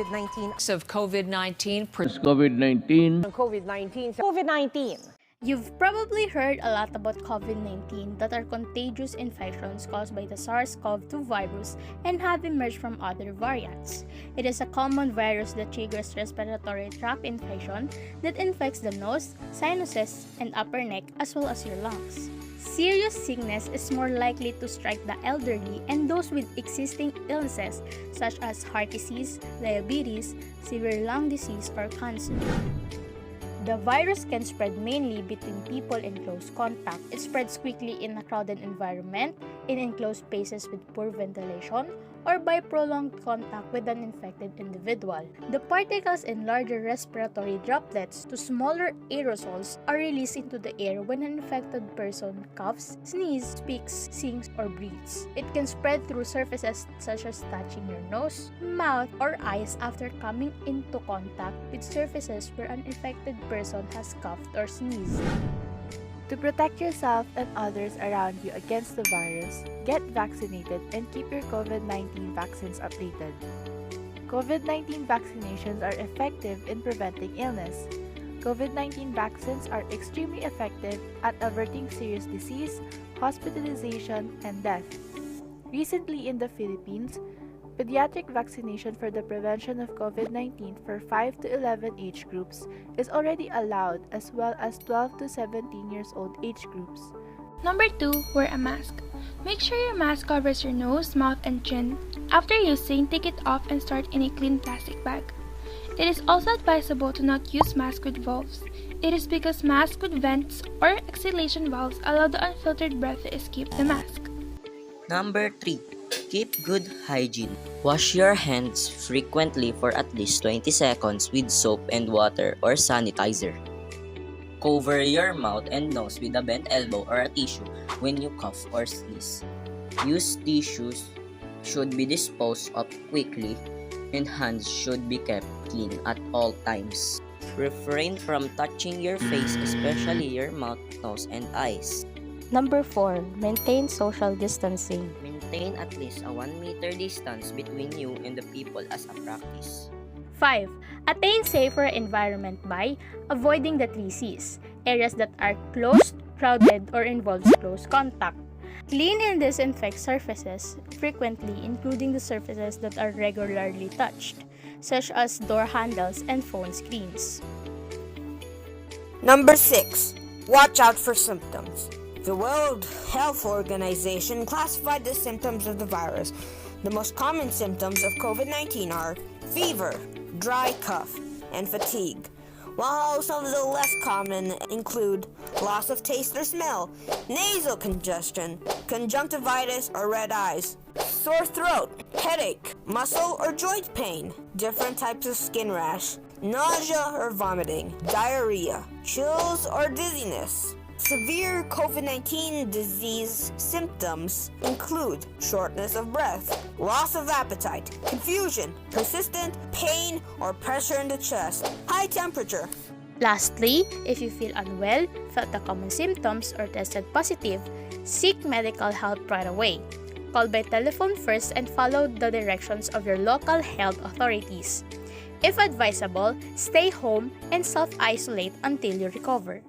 COVID-19. Of COVID-19. COVID-19. You've probably heard a lot about COVID-19 that are contagious infections caused by the SARS-CoV-2 virus and have emerged from other variants. It is a common virus that triggers respiratory tract infection that infects the nose, sinuses, and upper neck as well as your lungs. Serious sickness is more likely to strike the elderly and those with existing illnesses such as heart disease, diabetes, severe lung disease, or cancer. The virus can spread mainly between people in close contact. It spreads quickly in a crowded environment, in enclosed spaces with poor ventilation, or by prolonged contact with an infected individual. The particles in larger respiratory droplets to smaller aerosols are released into the air when an infected person coughs, sneezes, speaks, sings, or breathes. It can spread through surfaces such as touching your nose, mouth, or eyes after coming into contact with surfaces where an infected person has coughed or sneezed. To protect yourself and others around you against the virus, get vaccinated and keep your COVID-19 vaccines updated. COVID-19 vaccinations are effective in preventing illness. COVID-19 vaccines are extremely effective at averting serious disease, hospitalization, and death. Recently in the Philippines, pediatric vaccination for the prevention of COVID-19 for 5 to 11 age groups is already allowed, as well as 12 to 17 years old age groups. Number 2. Wear a mask. Make sure your mask covers your nose, mouth, and chin. After using, take it off and store it in a clean plastic bag. It is also advisable to not use masks with valves. It is because masks with vents or exhalation valves allow the unfiltered breath to escape the mask. Number 3. Keep good hygiene. Wash your hands frequently for at least 20 seconds with soap and water or sanitizer. Cover your mouth and nose with a bent elbow or a tissue when you cough or sneeze. Used tissues should be disposed of quickly and hands should be kept clean at all times. Refrain from touching your face, especially your mouth, nose, and eyes. Number 4. Maintain social distancing. Maintain at least a 1 meter distance between you and the people as a practice. 5. Attain safer environment by avoiding the 3 C's, areas that are closed, crowded, or involves close contact. Clean and disinfect surfaces frequently, including the surfaces that are regularly touched, such as door handles and phone screens. Number 6. Watch out for symptoms. The World Health Organization classified the symptoms of the virus. The most common symptoms of COVID-19 are fever, dry cough, and fatigue, while some of the less common include loss of taste or smell, nasal congestion, conjunctivitis or red eyes, sore throat, headache, muscle or joint pain, different types of skin rash, nausea or vomiting, diarrhea, chills or dizziness. Severe COVID-19 disease symptoms include shortness of breath, loss of appetite, confusion, persistent pain or pressure in the chest, high temperature. Lastly, if you feel unwell, felt the common symptoms, or tested positive, seek medical help right away. Call by telephone first and follow the directions of your local health authorities. If advisable, stay home and self-isolate until you recover.